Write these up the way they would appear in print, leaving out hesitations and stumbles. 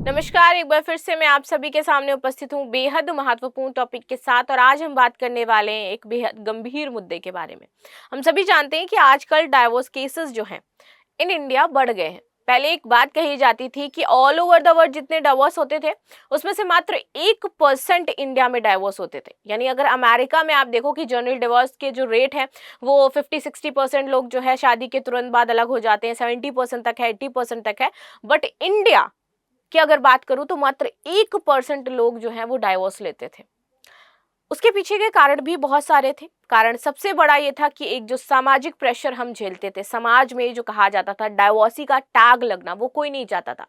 नमस्कार, एक बार फिर से मैं आप सभी के सामने उपस्थित हूँ बेहद महत्वपूर्ण टॉपिक के साथ। और आज हम बात करने वाले हैं एक बेहद गंभीर मुद्दे के बारे में। हम सभी जानते हैं कि आजकल डाइवोर्स केसेस जो हैं इन इंडिया बढ़ गए हैं। पहले एक बात कही जाती थी कि ऑल ओवर द वर्ल्ड जितने डाइवोर्स होते थे उसमें से मात्र 1% इंडिया में डाइवोर्स होते थे। यानी अगर अमेरिका में आप देखो कि जनरल डिवोर्स के जो रेट है वो 50-60% लोग जो है शादी के तुरंत बाद अलग हो जाते हैं, 70% तक है, 80% तक है। बट इंडिया कि अगर बात करूं तो मात्र 1% लोग जो हैं वो डाइवोर्स लेते थे। उसके पीछे के कारण भी बहुत सारे थे। कारण सबसे बड़ा ये था कि एक जो सामाजिक प्रेशर हम झेलते थे, समाज में जो कहा जाता था डाइवोर्सी का टैग लगना, वो कोई नहीं चाहता था।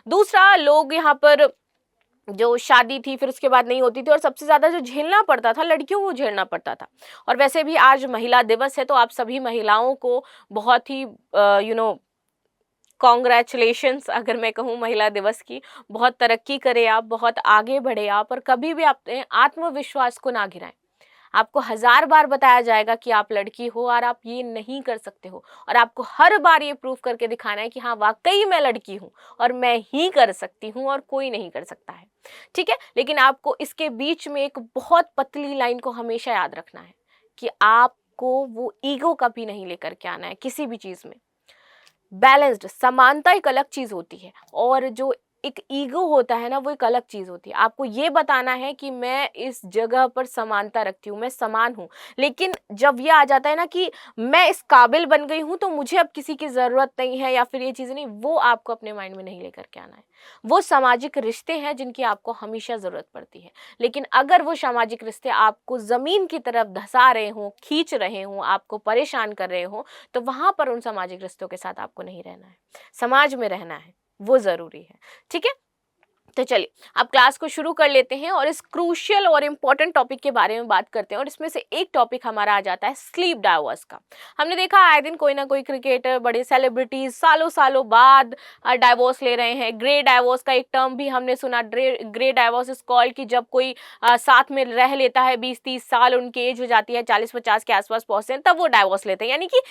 दूसरा, लोग यहाँ पर जो शादी थी फिर उसके बाद नहीं होती थी और सबसे ज्यादा जो झेलना पड़ता था लड़कियों को झेलना पड़ता था। और वैसे भी आज महिला दिवस है तो आप सभी महिलाओं को बहुत ही कॉन्ग्रेचुलेशंस अगर मैं कहूँ महिला दिवस की। बहुत तरक्की करें आप, बहुत आगे बढ़े आप, और कभी भी अपने आत्मविश्वास को ना गिराएं। आपको 1000 बार बताया जाएगा कि आप लड़की हो और आप ये नहीं कर सकते हो, और आपको हर बार ये प्रूव करके दिखाना है कि हाँ वाकई मैं लड़की हूँ और मैं ही कर सकती हूँ और कोई नहीं कर सकता है। ठीक है, लेकिन आपको इसके बीच में एक बहुत पतली लाइन को हमेशा याद रखना है कि आपको वो ईगो कभी नहीं लेकर के आना है किसी भी चीज में। बैलेंस्ड समानता एक अलग चीज होती है और जो एक ईगो होता है ना वो एक अलग चीज होती है। आपको ये बताना है कि मैं इस जगह पर समानता रखती हूँ, मैं समान हूँ। लेकिन जब ये आ जाता है ना कि मैं इस काबिल बन गई हूँ तो मुझे अब किसी की जरूरत नहीं है या फिर ये चीजें नहीं, वो आपको अपने माइंड में नहीं लेकर के आना है। वो सामाजिक रिश्ते हैं जिनकी आपको हमेशा जरूरत पड़ती है। लेकिन अगर वो सामाजिक रिश्ते आपको जमीन की तरफ धंसा रहे हों, खींच रहे हों, आपको परेशान कर रहे हों, तो वहां पर उन सामाजिक रिश्तों के साथ आपको नहीं रहना है। समाज में रहना है, वो जरूरी है। ठीक है, तो चलिए अब क्लास को शुरू कर लेते हैं और इस क्रूशियल और इम्पोर्टेंट टॉपिक के बारे में बात करते हैं। और इसमें से एक टॉपिक हमारा आ जाता है स्लीप डाइवोर्स का। हमने देखा आए दिन कोई ना कोई क्रिकेटर, बड़े सेलिब्रिटीज सालों सालों बाद डाइवोर्स ले रहे हैं। ग्रे डाइवोर्स का एक टर्म भी हमने सुना, ग्रे डाइवोर्स इज कॉल्ड, कि जब कोई साथ में रह लेता है 20-30 साल, उनकी एज हो जाती है 40-50 के आसपास पहुंचते हैं, तब वो डाइवोर्स लेते हैं। यानी कि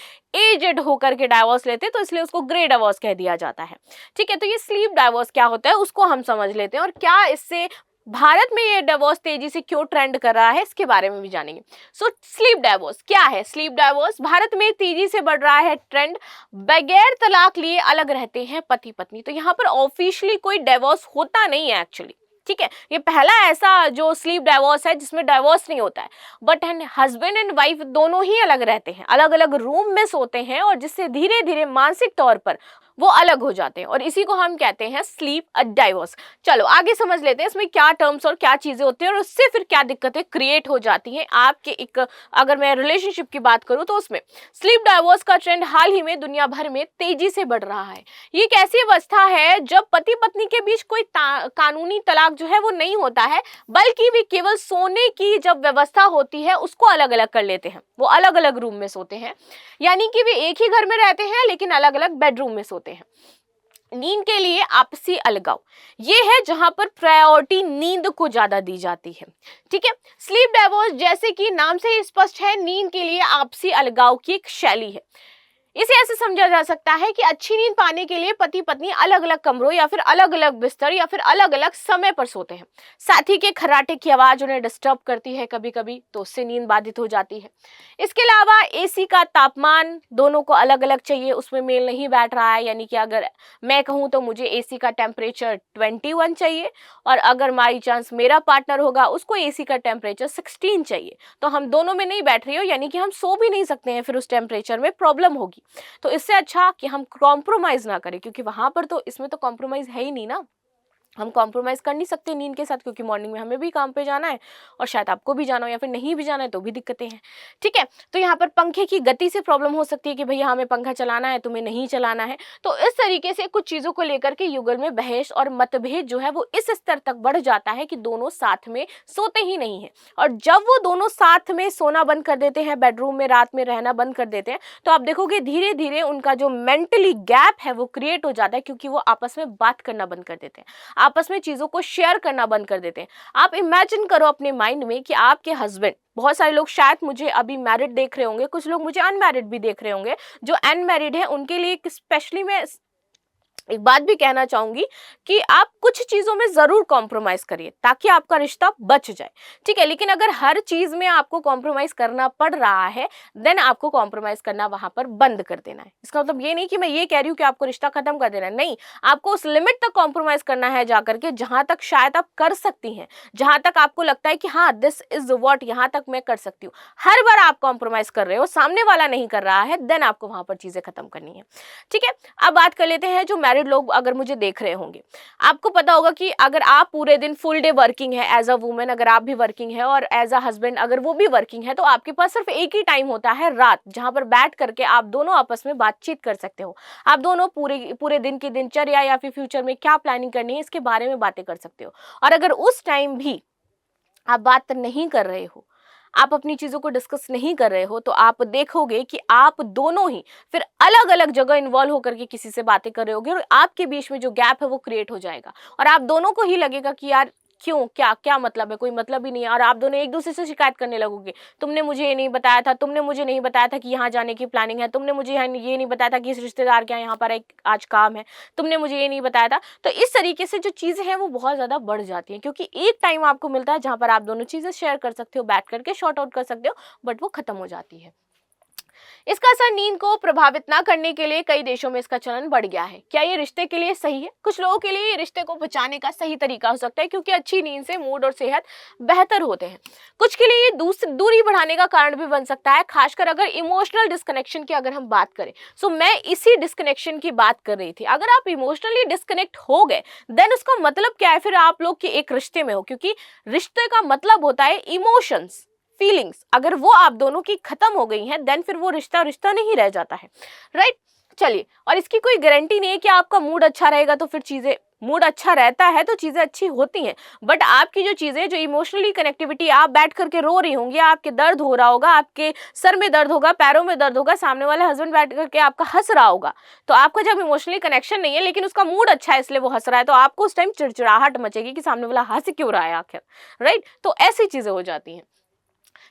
एजेड होकर के डाइवोर्स लेते हैं, तो इसलिए उसको ग्रे डाइवोर्स कह दिया जाता है। ठीक है, तो ये स्लीप डाइवोर्स क्या होता है उसको हम समझ लेते हैं, और क्या इससे भारत में ये डिवोर्स तेजी से क्यों ट्रेंड कर रहा है इसके बारे में भी जानेंगे। सो स्लीप डाइवोर्स क्या है? स्लीप डाइवोर्स भारत में तेजी से बढ़ रहा है ट्रेंड। बगैर तलाक लिए अलग रहते हैं पति पत्नी। तो यहाँ पर ऑफिशियली कोई डिवोर्स होता नहीं है एक्चुअली। ठीक है, ये पहला ऐसा जो स्लीप डाइवोर्स है जिसमें डाइवोर्स नहीं होता है, बट हस्बैंड एंड वाइफ दोनों ही अलग रहते हैं, अलग अलग रूम में सोते हैं, और जिससे धीरे धीरे मानसिक तौर पर वो अलग हो जाते हैं, और इसी को हम कहते हैं स्लीप डाइवोर्स। चलो आगे समझ लेते हैं इसमें क्या टर्म्स और क्या चीजें होती हैं और उससे फिर क्या दिक्कतें क्रिएट हो जाती हैं आपके एक, अगर मैं रिलेशनशिप की बात करूं तो उसमें स्लीप डाइवोर्स का ट्रेंड हाल ही में दुनिया भर में तेजी से बढ़ रहा है। ये एक ऐसी अवस्था है जब पति पत्नी के बीच कोई कानूनी तलाक जो है वो नहीं होता है, बल्कि वे केवल सोने की जब व्यवस्था होती है उसको अलग अलग कर लेते हैं। वो अलग अलग रूम में सोते हैं, यानी कि वे एक ही घर में रहते हैं लेकिन अलग अलग बेडरूम में सोते हैं। नींद के लिए आपसी अलगाव, ये है जहां पर प्रायोरिटी नींद को ज्यादा दी जाती है। ठीक है, स्लीप डाइवोर्स जैसे कि नाम से ही स्पष्ट है, नींद के लिए आपसी अलगाव की एक शैली है। इसे ऐसे समझा जा सकता है कि अच्छी नींद पाने के लिए पति पत्नी अलग अलग कमरों या फिर अलग अलग बिस्तर या फिर अलग अलग समय पर सोते हैं। साथी के खर्राटे की आवाज उन्हें डिस्टर्ब करती है कभी कभी, तो उससे नींद बाधित हो जाती है। इसके अलावा एसी का तापमान दोनों को अलग अलग चाहिए, उसमें मेल नहीं बैठ रहा है। यानी कि अगर मैं कहूँ तो मुझे एसी का टेम्परेचर 21 चाहिए, और अगर बाई चांस मेरा पार्टनर होगा उसको एसी का टेम्परेचर 16 चाहिए, तो हम दोनों में नहीं बैठ रही हो, यानी कि हम सो भी नहीं सकते हैं, फिर उस टेम्परेचर में प्रॉब्लम होगी। तो इससे अच्छा कि हम कॉम्प्रोमाइज ना करें, क्योंकि वहां पर तो इसमें तो कॉम्प्रोमाइज है ही नहीं ना। हम कॉम्प्रोमाइज कर नहीं सकते नींद के साथ, क्योंकि मॉर्निंग में हमें भी काम पे जाना है और शायद आपको भी जाना हो, या फिर नहीं भी जाना है तो भी दिक्कतें हैं। ठीक है, तो यहाँ पर पंखे की गति से प्रॉब्लम हो सकती है कि भैया हमें पंखा चलाना है, तुम्हें नहीं चलाना है। तो इस तरीके से कुछ चीजों को लेकर के युगल में बहस और मतभेद जो है वो इस स्तर तक बढ़ जाता है कि दोनों साथ में सोते ही नहीं है। और जब वो दोनों साथ में सोना बंद कर देते हैं, बेडरूम में रात में रहना बंद कर देते हैं, तो आप देखोगे धीरे धीरे उनका जो मेंटली गैप है वो क्रिएट हो जाता है, क्योंकि वो आपस में बात करना बंद कर देते हैं, आपस में चीजों को शेयर करना बंद कर देते हैं। आप इमेजिन करो अपने माइंड में कि आपके हस्बैंड, बहुत सारे लोग शायद मुझे अभी मैरिड देख रहे होंगे, कुछ लोग मुझे अनमैरिड भी देख रहे होंगे। जो अनमैरिड है उनके लिए स्पेशली मैं एक बात भी कहना चाहूंगी कि आप कुछ चीजों में जरूर कॉम्प्रोमाइज करिए ताकि आपका रिश्ता बच जाए, ठीक है। लेकिन अगर हर चीज में आपको कॉम्प्रोमाइज करना पड़ रहा है, देन आपको कॉम्प्रोमाइज करना वहां पर बंद कर देना है। इसका मतलब ये नहीं कि मैं ये कह रही हूँ कि आपको रिश्ता खत्म कर देना है, नहीं, आपको उस लिमिट तक कॉम्प्रोमाइज करना है जाकर के जहां तक शायद आप कर सकती हैं, जहां तक आपको लगता है कि हाँ दिस इज व्हाट, यहां तक मैं कर सकती हूँ। हर बार आप कॉम्प्रोमाइज कर रहे हो, सामने वाला नहीं कर रहा है, देन आपको वहां पर चीजें खत्म करनी है, ठीक है। अब बात कर लेते हैं जो मैरिड लोग अगर मुझे देख रहे होंगे, आपको पता होगा कि अगर आप पूरे दिन फुल डे वर्किंग है एज अ वुमेन, अगर आप भी वर्किंग है और एज अ हस्बैंड अगर वो भी वर्किंग है, तो आपके पास सिर्फ एक ही टाइम होता है रात, जहां पर बैठ करके आप दोनों आपस में बातचीत कर सकते हो। आप दोनों पूरे पूरे दिन की दिनचर्या या फिर फ्यूचर में क्या प्लानिंग करनी है इसके बारे में बातें कर सकते हो। और अगर उस टाइम भी आप बात नहीं कर रहे हो, आप अपनी चीजों को डिस्कस नहीं कर रहे हो, तो आप देखोगे कि आप दोनों ही फिर अलग अलग जगह इन्वॉल्व होकर के किसी से बातें कर रहे होगे और आपके बीच में जो गैप है वो क्रिएट हो जाएगा और आप दोनों को ही लगेगा कि यार क्यों, क्या क्या मतलब है, कोई मतलब ही नहीं है। और आप दोनों एक दूसरे से शिकायत करने लगोगे, तुमने मुझे ये नहीं बताया था, तुमने मुझे नहीं बताया था कि यहाँ जाने की प्लानिंग है, तुमने मुझे ये नहीं बताया था कि इस रिश्तेदार के यहाँ पर एक आज काम है, तुमने मुझे ये नहीं बताया था। तो इस तरीके से जो चीज़ें हैं वो बहुत ज़्यादा बढ़ जाती हैं, क्योंकि एक टाइम आपको मिलता है जहाँ पर आप दोनों चीज़ें शेयर कर सकते हो, बैठ करके शॉर्ट आउट कर सकते हो, बट वो खत्म हो जाती है। इसका असर नींद को प्रभावित ना करने के लिए कई देशों में इसका चलन बढ़ गया है। क्या ये रिश्ते के लिए सही है? कुछ लोगों के लिए ये रिश्ते को बचाने का सही तरीका हो सकता है, क्योंकि अच्छी नींद से मूड और सेहत बेहतर होते हैं। कुछ के लिए ये दूरी बढ़ाने का कारण भी बन सकता है, खासकर अगर इमोशनल डिस्कनेक्शन की अगर हम बात करें। सो मैं इसी डिस्कनेक्शन की बात कर रही थी। अगर आप इमोशनली डिस्कनेक्ट हो गए, देन उसका मतलब क्या है, फिर आप लोग के एक रिश्ते में हो, क्योंकि रिश्ते का मतलब होता है इमोशंस, फीलिंग्स। अगर वो आप दोनों की खत्म हो गई हैं, देन फिर वो रिश्ता रिश्ता नहीं रह जाता है, राइट। चलिए, और इसकी कोई गारंटी नहीं है कि आपका मूड अच्छा रहेगा तो फिर चीजें, मूड अच्छा रहता है तो चीजें अच्छी होती हैं, बट आपकी जो चीजें, जो इमोशनली कनेक्टिविटी, आप बैठ करके रो रही होंगी, आपके दर्द हो रहा होगा, आपके सर में दर्द होगा, पैरों में दर्द होगा, सामने वाला हस्बैंड बैठ करके आपका हंस रहा होगा, तो आपका जब इमोशनली कनेक्शन नहीं है लेकिन उसका मूड अच्छा है इसलिए वो हंस रहा है, तो आपको उस टाइम चिड़चिड़ाहट मचेगी कि सामने वाला हंस क्यों रहा है आखिर, राइट। तो ऐसी चीजें हो जाती हैं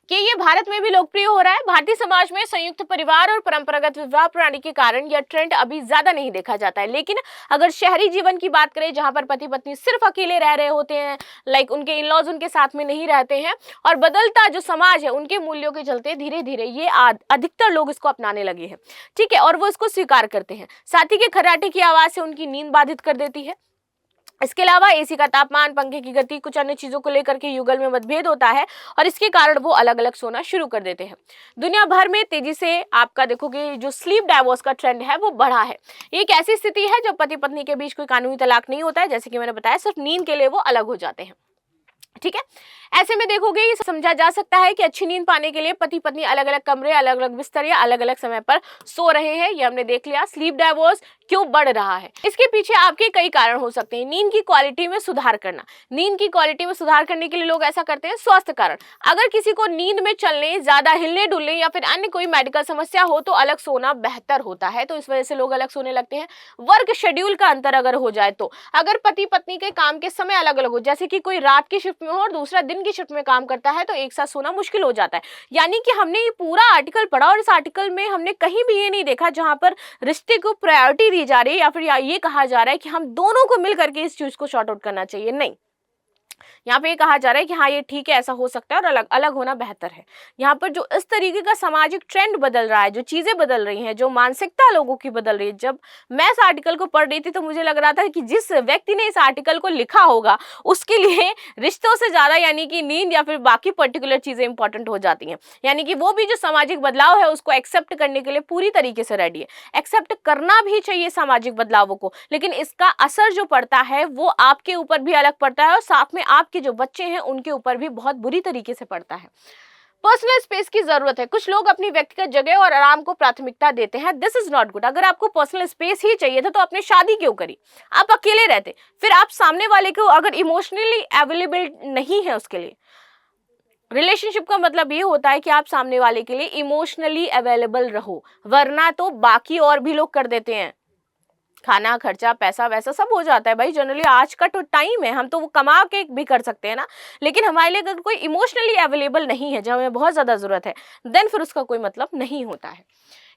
कि ये भारत में भी लोकप्रिय हो रहा है। भारतीय समाज में संयुक्त परिवार और परंपरागत विवाह प्रणाली के कारण यह ट्रेंड अभी ज्यादा नहीं देखा जाता है, लेकिन अगर शहरी जीवन की बात करें जहां पर पति पत्नी सिर्फ अकेले रह रहे होते हैं, लाइक उनके इन लॉज उनके साथ में नहीं रहते हैं, और बदलता जो समाज है उनके मूल्यों के चलते धीरे धीरे ये अधिकतर लोग इसको अपनाने लगे हैं, ठीक है, और वो इसको स्वीकार करते हैं। साथी के खर्राटे की आवाज से उनकी नींद बाधित कर देती है। इसके अलावा एसी का तापमान, पंखे की गति, कुछ अन्य चीजों को लेकर के युगल में मतभेद होता है और इसके कारण वो अलग अलग सोना शुरू कर देते हैं। दुनिया भर में तेजी से आपका देखोगे जो स्लीप डाइवोर्स का ट्रेंड है वो बढ़ा है। ये एक ऐसी स्थिति है जब पति पत्नी के बीच कोई कानूनी तलाक नहीं होता है, जैसे कि मैंने बताया, सिर्फ नींद के लिए वो अलग हो जाते हैं, ठीक है। ऐसे में देखोगे ये समझा जा सकता है कि अच्छी नींद पाने के लिए पति पत्नी अलग अलग कमरे, अलग अलग बिस्तर या अलग अलग समय पर सो रहे हैं। ये हमने देख लिया स्लीप डाइवोर्स क्यों बढ़ रहा है। इसके पीछे आपके कई कारण हो सकते हैं। नींद की क्वालिटी में सुधार करना, नींद की क्वालिटी में सुधार करने के लिए लोग ऐसा करते हैं। स्वास्थ्य कारण, अगर किसी को नींद में चलने, ज्यादा हिलने डुलने या फिर अन्य कोई मेडिकल समस्या हो तो अलग सोना बेहतर होता है, तो इस वजह से लोग अलग सोने लगते हैं। वर्क शेड्यूल का अंतर अगर हो जाए तो, अगर पति पत्नी के काम के समय अलग अलग हो, जैसे कि कोई रात की शिफ्ट में हो और दूसरा दिन की शिफ्ट में काम करता है, तो एक साथ सोना मुश्किल हो जाता है। यानी कि हमने ये पूरा आर्टिकल पढ़ा और इस आर्टिकल में हमने कहीं भी ये नहीं देखा जहां पर रिश्ते को प्रायोरिटी दी जा रही है या फिर ये कहा जा रहा है कि हम दोनों को मिल करके इस चीज को शॉर्ट आउट करना चाहिए। नहीं, यहाँ पे ये कहा जा रहा है कि हाँ ये ठीक है, ऐसा हो सकता है और अलग अलग होना बेहतर है। यहाँ पर जो इस तरीके का सामाजिक ट्रेंड बदल रहा है, जो चीजें बदल रही हैं, जो मानसिकता लोगों की बदल रही है। जब मैं इस आर्टिकल को पढ़ रही थी तो मुझे लग रहा था कि जिस व्यक्ति ने इस आर्टिकल को लिखा होगा उसके लिए रिश्तों से ज्यादा यानी कि नींद या फिर बाकी पर्टिकुलर चीजें इंपॉर्टेंट हो जाती हैं। यानी कि वो भी जो सामाजिक बदलाव है उसको एक्सेप्ट करने के लिए पूरी तरीके से रेडी है। एक्सेप्ट करना भी चाहिए सामाजिक बदलावों को, लेकिन इसका असर जो पड़ता है वो आपके ऊपर भी अलग पड़ता है और साथ में आपके जो बच्चे हैं उनके ऊपर भी बहुत बुरी तरीके से पड़ता है। पर्सनल स्पेस की जरूरत है। कुछ लोग अपनी व्यक्तिगत जगह और आराम को प्राथमिकता देते हैं। This is not good. अगर आपको पर्सनल स्पेस ही चाहिए था तो आपने शादी क्यों करी? आप अकेले रहते, फिर आप सामने वाले को अगर इमोशनली अवेलेबल नहीं है उसके लिए। रिलेशनशिप का मतलब ये होता है कि आप सामने वाले के लिए इमोशनली अवेलेबल रहो, वरना तो बाकी और भी लोग कर देते हैं। खाना खर्चा पैसा वैसा सब हो जाता है भाई। जनरली आज का तो टाइम है, हम तो वो कमा के भी कर सकते हैं ना, लेकिन हमारे लिए अगर कोई इमोशनली अवेलेबल नहीं है, जब हमें बहुत ज़्यादा ज़रूरत है, देन फिर उसका कोई मतलब नहीं होता है।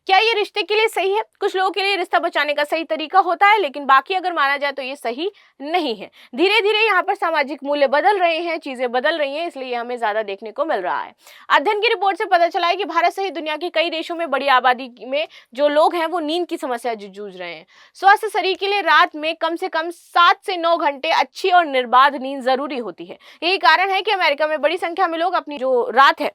क्या ये रिश्ते के लिए सही है? कुछ लोगों के लिए रिश्ता बचाने का सही तरीका होता है, लेकिन बाकी अगर माना जाए तो ये सही नहीं है। धीरे धीरे यहाँ पर सामाजिक मूल्य बदल रहे हैं, चीजें बदल रही हैं, इसलिए हमें ज्यादा देखने को मिल रहा है। अध्ययन की रिपोर्ट से पता चला है कि भारत सहित दुनिया के कई देशों में बड़ी आबादी में जो लोग हैं वो नींद की समस्या से जूझ रहे हैं। स्वस्थ शरीर के लिए रात में कम से कम 7 से 9 घंटे अच्छी और निर्बाध नींद जरूरी होती है। यही कारण है कि अमेरिका में बड़ी संख्या में लोग अपनी जो रात है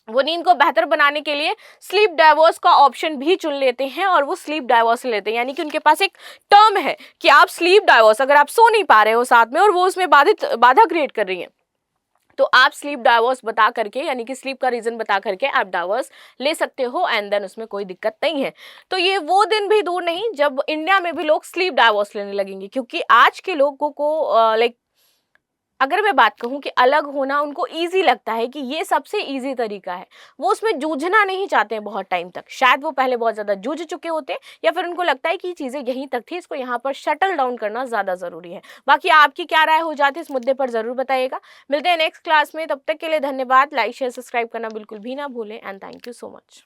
वो नींद को बेहतर बनाने के लिए स्लीप डाइवर्स का ऑप्शन भी चुन लेते हैं, और वो स्लीप डाइवर्स लेते हैं, यानी कि उनके पास एक टर्म है कि आप स्लीप डाइवर्स, अगर आप सो नहीं पा रहे हो साथ में और वो उसमें बाधा क्रिएट कर रही है, तो आप स्लीप डाइवर्स बता करके, यानी कि स्लीप का रीजन बता करके आप डाइवर्स ले सकते हो, एंड देन उसमें कोई दिक्कत नहीं है। तो ये वो दिन भी दूर नहीं जब इंडिया में भी लोग स्लीप डाइवर्स लेने लगेंगे, क्योंकि आज के लोगों को लाइक अगर मैं बात कहूँ कि अलग होना उनको ईजी लगता है कि ये सबसे ईजी तरीका है, वो उसमें जूझना नहीं चाहते हैं बहुत टाइम तक। शायद वो पहले बहुत ज़्यादा जूझ चुके होते हैं, या फिर उनको लगता है कि चीज़ें यहीं तक थी, इसको यहाँ पर शटल डाउन करना ज़्यादा ज़रूरी है। बाकी आपकी क्या राय हो जाती है इस मुद्दे पर ज़रूर बताइएगा। मिलते हैं नेक्स्ट क्लास में, तब तक के लिए धन्यवाद। लाइक शेयर सब्सक्राइब करना बिल्कुल भी ना भूलें, and thank you so much.